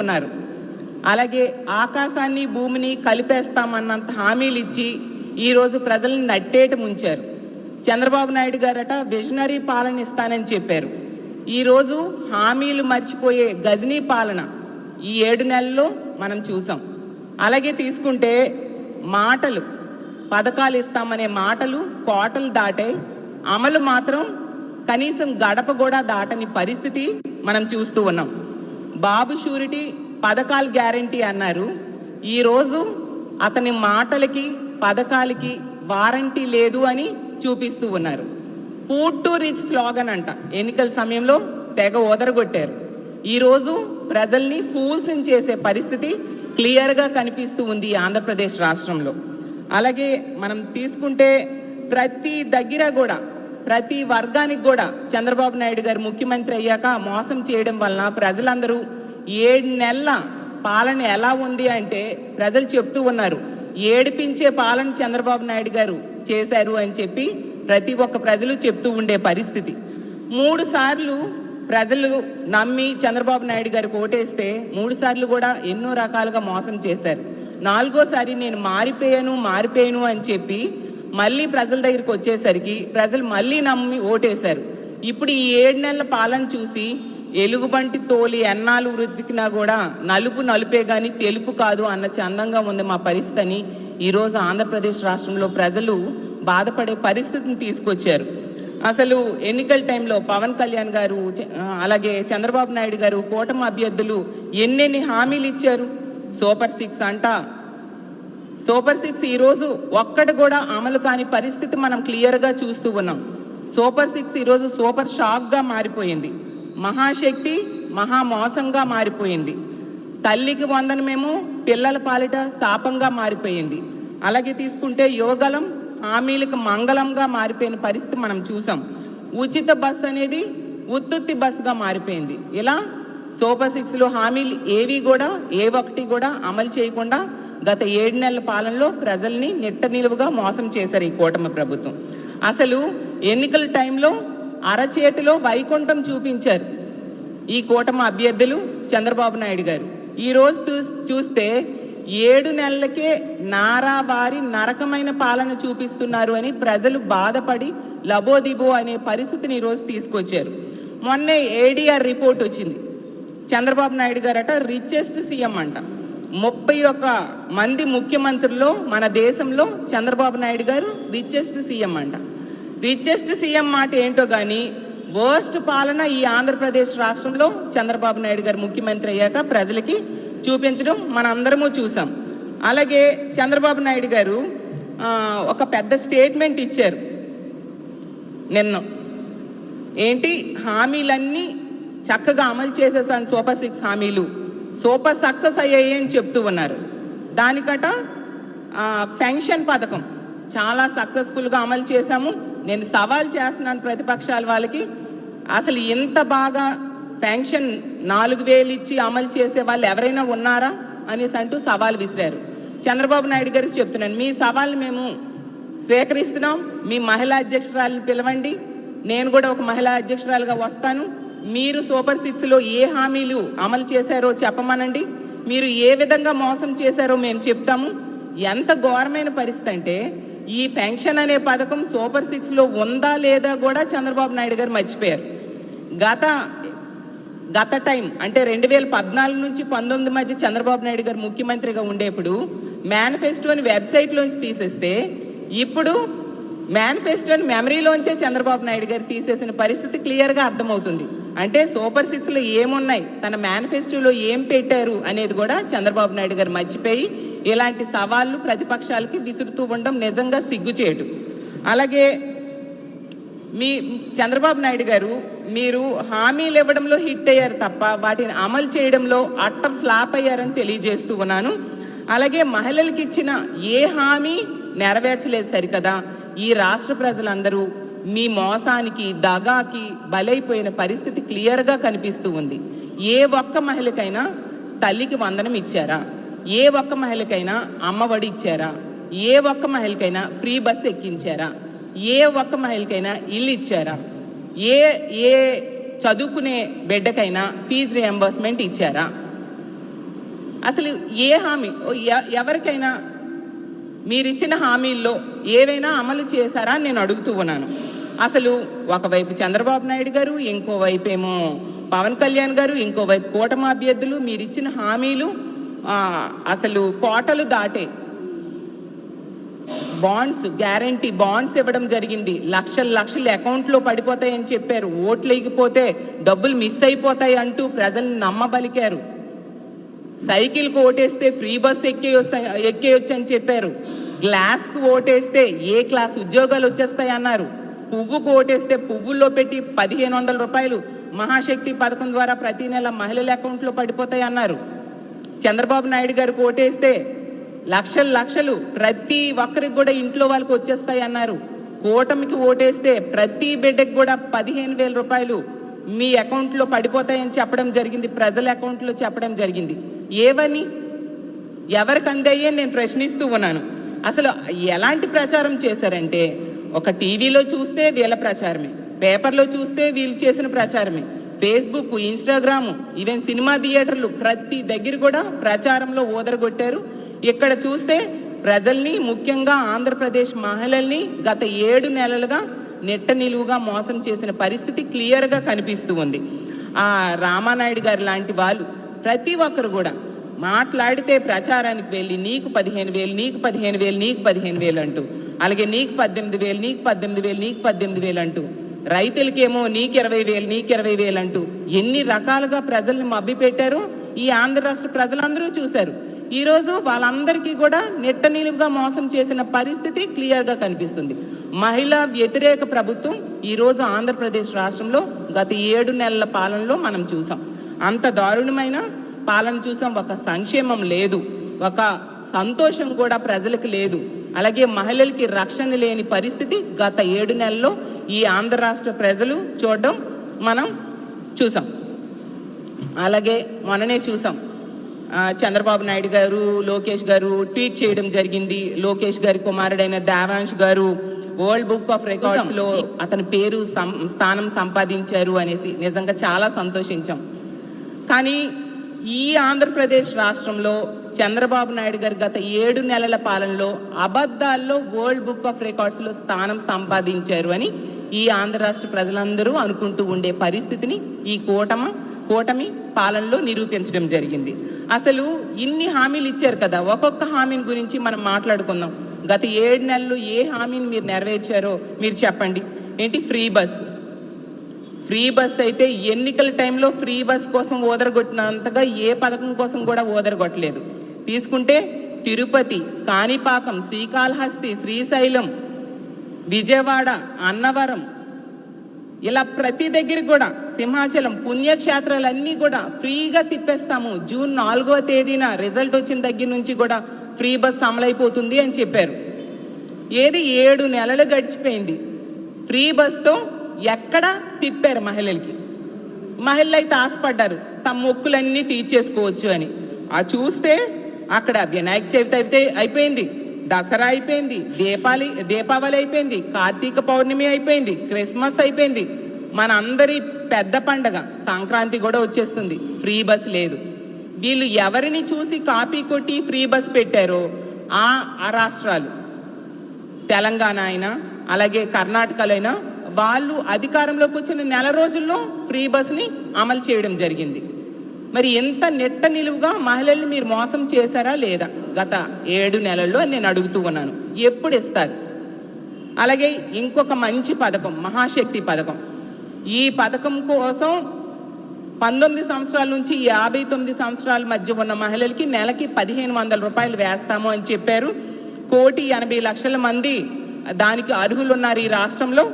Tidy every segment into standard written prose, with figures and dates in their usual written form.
ఉన్నారు. అలాగే ఆకాశాన్ని భూమిని కలిపేస్తామన్నంత హామీలు ఇచ్చి ఈరోజు ప్రజల్ని నట్టేట ముంచారు. చంద్రబాబు నాయుడు గారట విజనరీ పాలన ఇస్తానని చెప్పారు. ఈరోజు హామీలు మర్చిపోయే గజనీ పాలన ఈ 7 నెలల్లో మనం చూసాం. అలాగే తీసుకుంటే మాటలు, పథకాలు ఇస్తామనే మాటలు కోటలు దాటే, అమలు మాత్రం కనీసం గడప కూడా దాటని పరిస్థితి మనం చూస్తూ ఉన్నాం. బాబు షూరిటీ పథకాలు గ్యారంటీ అన్నారు. ఈరోజు అతని మాటలకి పథకాలకి వారంటీ లేదు అని చూపిస్తూ ఉన్నారు. పూర్ టు రిచ్ స్లోగన్ అంట ఎన్నికల సమయంలో తెగ ఓదరగొట్టారు. ఈరోజు ప్రజల్ని ఫూల్స్ చేసే పరిస్థితి క్లియర్గా కనిపిస్తూ ఉంది ఆంధ్రప్రదేశ్ రాష్ట్రంలో. అలాగే మనం తీసుకుంటే ప్రతి దగ్గర కూడా ప్రతి వర్గానికి కూడా చంద్రబాబు నాయుడు గారు ముఖ్యమంత్రి అయ్యాక మోసం చేయడం వలన ప్రజలందరూ 7 నెలల పాలన ఎలా ఉంది అంటే ప్రజలు చెప్తూ ఉన్నారు, ఏడిపించే పాలన చంద్రబాబు నాయుడు గారు చేశారు అని చెప్పి ప్రతి ఒక్క ప్రజలు చెప్తూ ఉండే పరిస్థితి. 3 సార్లు ప్రజలు నమ్మి చంద్రబాబు నాయుడు గారికి ఓటేస్తే 3 సార్లు కూడా ఎన్నో రకాలుగా మోసం చేశారు. 4గోసారి నేను మారిపోయాను అని చెప్పి మళ్ళీ ప్రజల దగ్గరికి వచ్చేసరికి ప్రజలు మళ్ళీ నమ్మి ఓటేశారు. ఇప్పుడు ఈ 7 నెలల పాలన చూసి ఎలుగుబంటి తోలి ఎన్నాళ్ళు వృద్ధికినా కూడా నలుపు నలుపే కానీ తెలుపు కాదు అన్న చందంగా ఉంది మా పరిస్థితి అని ఈరోజు ఆంధ్రప్రదేశ్ రాష్ట్రంలో ప్రజలు బాధపడే పరిస్థితిని తీసుకొచ్చారు. అసలు ఎన్నికల టైంలో పవన్ కళ్యాణ్ గారు అలాగే చంద్రబాబు నాయుడు గారు కూటమి అభ్యర్థులు ఎన్నెన్ని హామీలు ఇచ్చారు. సూపర్ 6 అంట. సూపర్ 6 ఈరోజు ఒక్కటి కూడా అమలు కాని పరిస్థితి మనం క్లియర్గా చూస్తూ ఉన్నాం. సూపర్ 6 ఈరోజు సూపర్ షాక్గా మారిపోయింది. మహాశక్తి మహామోసంగా మారిపోయింది. తల్లికి వందనమేమో పిల్లల పాలిట శాపంగా మారిపోయింది. అలాగే తీసుకుంటే యువగలం హామీలకు మంగళంగా మారిపోయిన పరిస్థితి మనం చూసాం. ఉచిత బస్ అనేది ఉత్తుత్తి బస్సుగా మారిపోయింది. ఇలా సూపర్ 6లో హామీలు ఏ ఒక్కటి కూడా అమలు చేయకుండా గత 7 నెలల పాలనలో ప్రజల్ని నిట్ట నిలువుగా మోసం చేశారు ఈ కూటమి ప్రభుత్వం. అసలు ఎన్నికల టైంలో అరచేతిలో వైకుంఠం చూపించారు ఈ కూటమి అభ్యర్థులు చంద్రబాబు నాయుడు గారు. ఈరోజు చూస్తే 7 నెలలకే నారావారి నరకమైన పాలన చూపిస్తున్నారు అని ప్రజలు బాధపడి లబోదిబో అనే పరిస్థితిని ఈరోజు తీసుకొచ్చారు. మొన్నే ఏడీఆర్ రిపోర్ట్ వచ్చింది. చంద్రబాబు నాయుడు గారట రిచెస్ట్ సీఎం అంట. 31 మంది ముఖ్యమంత్రుల్లో మన దేశంలో చంద్రబాబు నాయుడు గారు రిచెస్ట్ సీఎం అంట. రిచెస్ట్ సీఎం మాట ఏంటో కానీ వర్స్ట్ పాలన ఈ ఆంధ్రప్రదేశ్ రాష్ట్రంలో చంద్రబాబు నాయుడు గారు ముఖ్యమంత్రి అయ్యాక ప్రజలకి చూపించడం మనందరము చూసాం. అలాగే చంద్రబాబు నాయుడు గారు ఒక పెద్ద స్టేట్మెంట్ ఇచ్చారు నిన్న. ఏంటి హామీలన్నీ చక్కగా అమలు చేసేసాను, సూపర్ 6 హామీలు సూపర్ సక్సెస్ అయ్యాయి అని చెప్తూ ఉన్నారు. దానికట పెన్షన్ పథకం చాలా సక్సెస్ఫుల్గా అమలు చేశాము. నేను సవాల్ చేస్తున్నాను ప్రతిపక్షాల వాళ్ళకి, అసలు ఇంత బాగా పెన్షన్ 4000 ఇచ్చి అమలు చేసే వాళ్ళు ఎవరైనా ఉన్నారా అనేసి అంటూ సవాల్ విసిరారు. చంద్రబాబు నాయుడు గారికి చెప్తున్నాను, మీ సవాల్ని మేము స్వీకరిస్తున్నాం. మీ మహిళా అధ్యక్షురాలను పిలవండి, నేను కూడా ఒక మహిళా అధ్యక్షురాలుగా వస్తాను. మీరు సూపర్ 6లో ఏ హామీలు అమలు చేశారో చెప్పమనండి, మీరు ఏ విధంగా మోసం చేశారో మేము చెప్తాము. ఎంత ఘోరమైన పరిస్థితి అంటే ఈ పెన్షన్ అనే పథకం సూపర్ 6లో ఉందా లేదా కూడా చంద్రబాబు నాయుడు గారు మర్చిపోయారు. గత టైం అంటే 2014 నుంచి 19 మధ్య చంద్రబాబు నాయుడు గారు ముఖ్యమంత్రిగా ఉండేప్పుడు మేనిఫెస్టోని వెబ్సైట్లోంచి తీసేస్తే ఇప్పుడు మేనిఫెస్టోని మెమరీలోంచే చంద్రబాబు నాయుడు గారు తీసేసిన పరిస్థితి క్లియర్గా అర్థమవుతుంది. అంటే సూపర్ 6లో ఏమున్నాయి, తన మేనిఫెస్టోలో ఏం పెట్టారు అనేది కూడా చంద్రబాబు నాయుడు గారు మర్చిపోయి ఇలాంటి సవాళ్ళు ప్రతిపక్షాలకి విసురుతూ ఉండడం నిజంగా సిగ్గుచేటు. అలాగే మీ చంద్రబాబు నాయుడు గారు మీరు హామీలు ఇవ్వడంలో హిట్ అయ్యారు తప్ప వాటిని అమలు చేయడంలో అట్టర్ ఫ్లాప్ అయ్యారని తెలియజేస్తూ ఉన్నాను. అలాగే మహిళలకు ఇచ్చిన ఏ హామీ నెరవేర్చలేదు సరికదా. ఈ రాష్ట్ర ప్రజలందరూ మీ మోసానికి దగాకి బలైపోయిన పరిస్థితి క్లియర్గా కనిపిస్తూ ఉంది. ఏ ఒక్క మహిళకైనా తల్లికి వందనం ఇచ్చారా? ఏ ఒక్క మహిళకైనా అమ్మఒడి ఇచ్చారా? ఏ ఒక్క మహిళకైనా ఫ్రీ బస్ ఎక్కించారా? ఏ ఒక్క మహిళకైనా ఇల్లు ఇచ్చారా? ఏ చదువుకునే బిడ్డకైనా ఫీజు రియంబర్స్మెంట్ ఇచ్చారా? అసలు ఏ హామీ ఎవరికైనా మీరిచ్చిన హామీల్లో ఏవైనా అమలు చేశారా అని నేను అడుగుతూ ఉన్నాను. అసలు ఒకవైపు చంద్రబాబు నాయుడు గారు, ఇంకోవైపు ఏమో పవన్ కళ్యాణ్ గారు, ఇంకోవైపు కూటమి అభ్యర్థులు మీరిచ్చిన హామీలు అసలు కోటలు దాటే బాండ్స్, గ్యారంటీ బాండ్స్ ఇవ్వడం జరిగింది. లక్షలు అకౌంట్లో పడిపోతాయని చెప్పారు. ఓట్లు వేయకపోతే డబ్బులు మిస్ అయిపోతాయి అంటూ ప్రజల్ని నమ్మబలికారు. సైకిల్కు ఓటేస్తే ఫ్రీ బస్ ఎక్కేయొచ్చు అని చెప్పారు. గ్లాస్కు ఓటేస్తే ఏ క్లాస్ ఉద్యోగాలు వచ్చేస్తాయి అన్నారు. పువ్వుకు ఓటేస్తే పువ్వుల్లో పెట్టి 1500 రూపాయలు మహాశక్తి పథకం ద్వారా ప్రతి నెల మహిళల అకౌంట్లో పడిపోతాయి అన్నారు. చంద్రబాబు నాయుడు గారికి ఓటేస్తే లక్షలు ప్రతి ఒక్కరికి కూడా ఇంట్లో వాళ్ళకి వచ్చేస్తాయి అన్నారు. కూటమికి ఓటేస్తే ప్రతి బిడ్డకి కూడా 15,000 రూపాయలు మీ అకౌంట్లో పడిపోతాయని చెప్పడం జరిగింది. ప్రజల అకౌంట్లో చెప్పడం జరిగింది. ఏవని ఎవరికి అందాయని నేను ప్రశ్నిస్తూ ఉన్నాను. అసలు ఎలాంటి ప్రచారం చేశారంటే, ఒక టీవీలో చూస్తే వీళ్ళ ప్రచారమే, పేపర్లో చూస్తే వీళ్ళు చేసిన ప్రచారమే, ఫేస్బుక్, ఇన్స్టాగ్రామ్, ఈవెన్ సినిమా థియేటర్లు ప్రతి దగ్గర కూడా ప్రచారంలో ఓదరగొట్టారు. ఇక్కడ చూస్తే ప్రజల్ని, ముఖ్యంగా ఆంధ్రప్రదేశ్ మహిళల్ని గత 7 నెలలుగా నెట్ట నిలువుగా మోసం చేసిన పరిస్థితి క్లియర్గా కనిపిస్తూ ఉంది. ఆ రామానాయుడు గారు లాంటి వాళ్ళు ప్రతి ఒక్కరు కూడా మాట్లాడితే ప్రచారానికి వెళ్ళి నీకు 15,000, నీకు 15,000, నీకు 15,000 అంటూ, అలాగే నీకు 18,000, నీకు 18,000, నీకు 18,000 అంటూ, రైతులకేమో నీకు 20,000, నీకు 20,000 అంటూ ఎన్ని రకాలుగా ప్రజల్ని మభ్య పెట్టారో ఈ ఆంధ్ర రాష్ట్ర ప్రజలందరూ చూశారు. ఈరోజు వాళ్ళందరికీ కూడా నెట్ట నిలువుగా మోసం చేసిన పరిస్థితి క్లియర్గా కనిపిస్తుంది. మహిళా వ్యతిరేక ప్రభుత్వం ఈరోజు ఆంధ్రప్రదేశ్ రాష్ట్రంలో గత 7 నెలల పాలనలో మనం చూసాం. అంత దారుణమైన పాలన చూసాం. ఒక సంక్షేమం లేదు, ఒక సంతోషం కూడా ప్రజలకు లేదు. అలాగే మహిళలకి రక్షణ లేని పరిస్థితి గత 7 నెలల్లో ఈ ఆంధ్ర రాష్ట్ర ప్రజలు చూడడం మనం చూసాం. అలాగే మొన్ననే చూసాం, చంద్రబాబు నాయుడు గారు, లోకేష్ గారు ట్వీట్ చేయడం జరిగింది. లోకేష్ గారి కుమారుడైన దేవాంశ్ గారు వరల్డ్ బుక్ ఆఫ్ రికార్డ్స్ లో అతని పేరు స్థానం సంపాదించారు అనేసి నిజంగా చాలా సంతోషించాం. కానీ ఈ ఆంధ్రప్రదేశ్ రాష్ట్రంలో చంద్రబాబు నాయుడు గారు గత 7 నెలల పాలనలో అబద్ధాల్లో వరల్డ్ బుక్ ఆఫ్ రికార్డ్స్ లో స్థానం సంపాదించారు అని ఈ ఆంధ్ర రాష్ట్ర ప్రజలందరూ అనుకుంటూ ఉండే పరిస్థితిని ఈ కూటమి పాలనలో నిరూపించడం జరిగింది. అసలు ఇన్ని హామీలు ఇచ్చారు కదా, ఒక్కొక్క హామీని గురించి మనం మాట్లాడుకుందాం. గత 7 నెలలు ఏ హామీని మీరు నెరవేర్చారో మీరు చెప్పండి. ఏంటి ఫ్రీ బస్ అయితే ఎన్నికల టైంలో ఫ్రీ బస్ కోసం ఓదరగొట్టినంతగా ఏ పథకం కోసం కూడా ఓదరగొట్టలేదు. తీసుకుంటే తిరుపతి, కాణిపాకం, శ్రీకాళహస్తి, శ్రీశైలం, విజయవాడ, అన్నవరం, ఇలా ప్రతి దగ్గరికి కూడా, సింహాచలం, పుణ్యక్షేత్రాలన్నీ కూడా ఫ్రీగా తిప్పేస్తాము. జూన్ 4వ తేదీన రిజల్ట్ వచ్చిన దగ్గర నుంచి కూడా ఫ్రీ బస్ అమలైపోతుంది అని చెప్పారు. ఏది 7 నెలలు గడిచిపోయింది. ఫ్రీ బస్తో ఎక్కడ తిప్పారు మహిళలకి? మహిళలు అయితే ఆశపడ్డారు తమ మొక్కులన్నీ తీర్చేసుకోవచ్చు అని. ఆ చూస్తే అక్కడ వినాయక చవితి అయితే అయిపోయింది, దసరా అయిపోయింది, దీపావళి అయిపోయింది, కార్తీక పౌర్ణమి అయిపోయింది, క్రిస్మస్ అయిపోయింది, మన అందరి పెద్ద పండగ సంక్రాంతి కూడా వచ్చేస్తుంది. ఫ్రీ బస్ లేదు. వీళ్ళు ఎవరిని చూసి కాపీ కొట్టి ఫ్రీ బస్ పెట్టారో ఆ రాష్ట్రాలు, తెలంగాణ అయినా అలాగే కర్ణాటకలో అయినా, వాళ్ళు అధికారంలోకి వచ్చిన నెల రోజుల్లో ఫ్రీ బస్ని అమలు చేయడం జరిగింది. మరి ఎంత నెట్ట నిలువుగా మహిళల్ని మీరు మోసం చేశారా లేదా గత 7 నెలల్లో నేను అడుగుతూ ఉన్నాను. ఎప్పుడు ఇస్తారు? అలాగే ఇంకొక మంచి పథకం, మహాశక్తి పథకం. ఈ పథకం కోసం 19 సంవత్సరాల నుంచి 59 సంవత్సరాల మధ్య ఉన్న మహిళలకి నెలకి 1,500 రూపాయలు వేస్తాము అని చెప్పారు. 1,80,00,000 మంది దానికి అర్హులు ఉన్నారు ఈ రాష్ట్రంలో.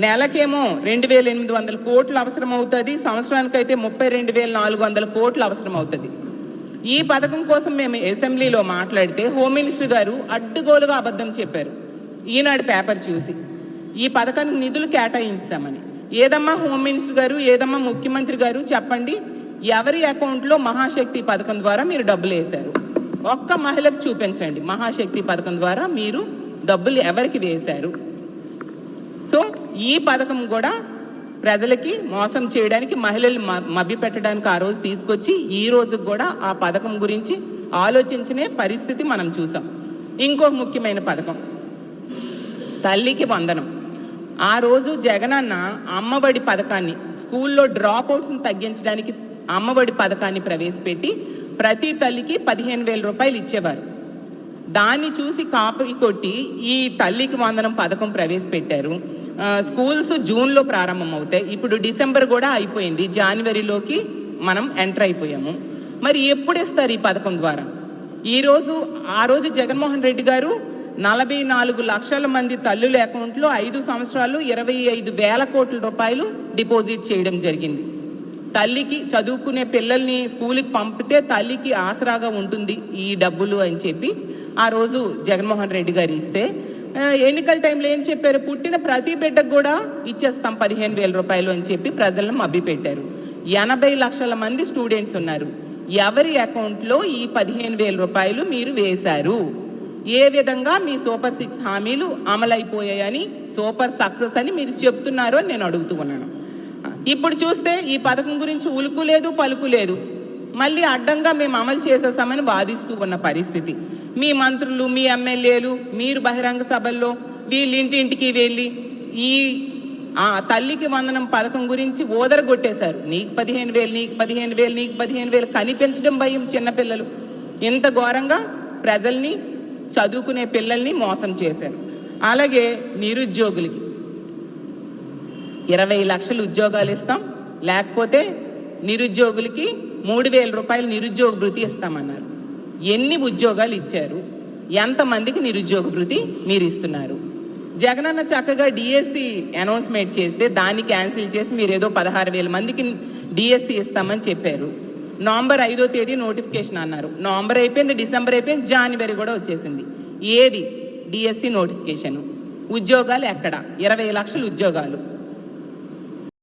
నెలకేమో 2,800 కోట్లు అవసరం అవుతుంది, సంవత్సరానికైతే 32,400 కోట్లు అవసరం అవుతుంది. ఈ పథకం కోసం మేము అసెంబ్లీలో మాట్లాడితే హోమ్ మినిస్టర్ గారు అడ్డుగోలుగా అబద్ధం చెప్పారు. ఈనాడు పేపర్ చూసి ఈ పథకానికి నిధులు కేటాయించామని. ఏదమ్మా హోమ్ మినిస్టర్ గారు, ఏదమ్మా ముఖ్యమంత్రి గారు, చెప్పండి, ఎవరి అకౌంట్లో మహాశక్తి పథకం ద్వారా మీరు డబ్బులు వేశారు? ఒక్క మహిళకు చూపించండి మహాశక్తి పథకం ద్వారా మీరు డబ్బులు ఎవరికి వేశారు. సో ఈ పథకం కూడా ప్రజలకి మోసం చేయడానికి, మహిళలు మభ్య పెట్టడానికి ఆ రోజు తీసుకొచ్చి ఈ రోజు కూడా ఆ పథకం గురించి ఆలోచించనే పరిస్థితి మనం చూసాం. ఇంకో ముఖ్యమైన పథకం తల్లికి వందనం. ఆ రోజు జగనన్న అమ్మఒడి పథకాన్ని, స్కూల్లో డ్రాప్ అవుట్స్ని తగ్గించడానికి అమ్మఒడి పథకాన్ని ప్రవేశపెట్టి ప్రతి తల్లికి 15,000 రూపాయలు ఇచ్చేవారు. దాన్ని చూసి కాపీ కొట్టి ఈ తల్లికి వందనం పథకం ప్రవేశపెట్టారు. స్కూల్స్ జూన్లో ప్రారంభం అవుతాయి. ఇప్పుడు డిసెంబర్ కూడా అయిపోయింది, జనవరిలోకి మనం ఎంటర్ అయిపోయాము. మరి ఎప్పుడు ఇస్తారు ఈ పథకం ద్వారా? ఆ రోజు జగన్మోహన్ రెడ్డి గారు 44 లక్షల మంది తల్లుల అకౌంట్లో 5 సంవత్సరాలు 25,000 కోట్ల రూపాయలు డిపాజిట్ చేయడం జరిగింది. తల్లికి చదువుకునే పిల్లల్ని స్కూల్కి పంపితే తల్లికి ఆసరాగా ఉంటుంది ఈ డబ్బులు అని చెప్పి ఆ రోజు జగన్మోహన్ రెడ్డి గారు ఇస్తే, ఎన్నికల టైంలో ఏం చెప్పారు? పుట్టిన ప్రతి బిడ్డకు కూడా ఇచ్చేస్తాం 15,000 రూపాయలు అని చెప్పి ప్రజలను మభ్యపెట్టారు. 80 లక్షల మంది స్టూడెంట్స్ ఉన్నారు. ఎవరి అకౌంట్లో ఈ 15,000 రూపాయలు మీరు వేశారు? ఏ విధంగా మీ సూపర్ 6 హామీలు అమలైపోయాయని, సూపర్ సక్సెస్ అని మీరు చెప్తున్నారు అని నేను అడుగుతూ ఉన్నాను. ఇప్పుడు చూస్తే ఈ పథకం గురించి ఉలుకు లేదు, పలుకు లేదు. మళ్ళీ అడ్డంగా మేము అమలు చేసేసామని వాదిస్తూ ఉన్న పరిస్థితి. మీ మంత్రులు, మీ ఎమ్మెల్యేలు, మీరు బహిరంగ సభల్లో వీళ్ళింటింటికి వెళ్ళి ఈ తల్లికి వందనం పథకం గురించి ఓదరగొట్టేశారు. నీకు 15,000, నీకు 15,000, నీకు 15,000 కనిపించడం భయం చిన్నపిల్లలు. ఇంత ఘోరంగా ప్రజల్ని, చదువుకునే పిల్లల్ని మోసం చేశారు. అలాగే నిరుద్యోగులకి 20 లక్షలు ఉద్యోగాలు ఇస్తాం, లేకపోతే నిరుద్యోగులకి 3,000 రూపాయలు నిరుద్యోగ భృతి ఇస్తామన్నారు. ఎన్ని ఉద్యోగాలు ఇచ్చారు? ఎంతమందికి నిరుద్యోగ భృతి మీరు ఇస్తున్నారు? జగనన్న చక్కగా డిఎస్సి అనౌన్స్మెంట్ చేస్తే దాన్ని క్యాన్సిల్ చేసి మీరు ఏదో 16,000 మందికి డిఎస్సి ఇస్తామని చెప్పారు. నవంబర్ 5వ తేదీ నోటిఫికేషన్ అన్నారు. నవంబర్ అయిపోయింది, డిసెంబర్ అయిపోయింది, జనవరి కూడా వచ్చేసింది. ఏది డిఎస్సి నోటిఫికేషన్? ఉద్యోగాలు ఎక్కడ? 20 లక్షల ఉద్యోగాలు.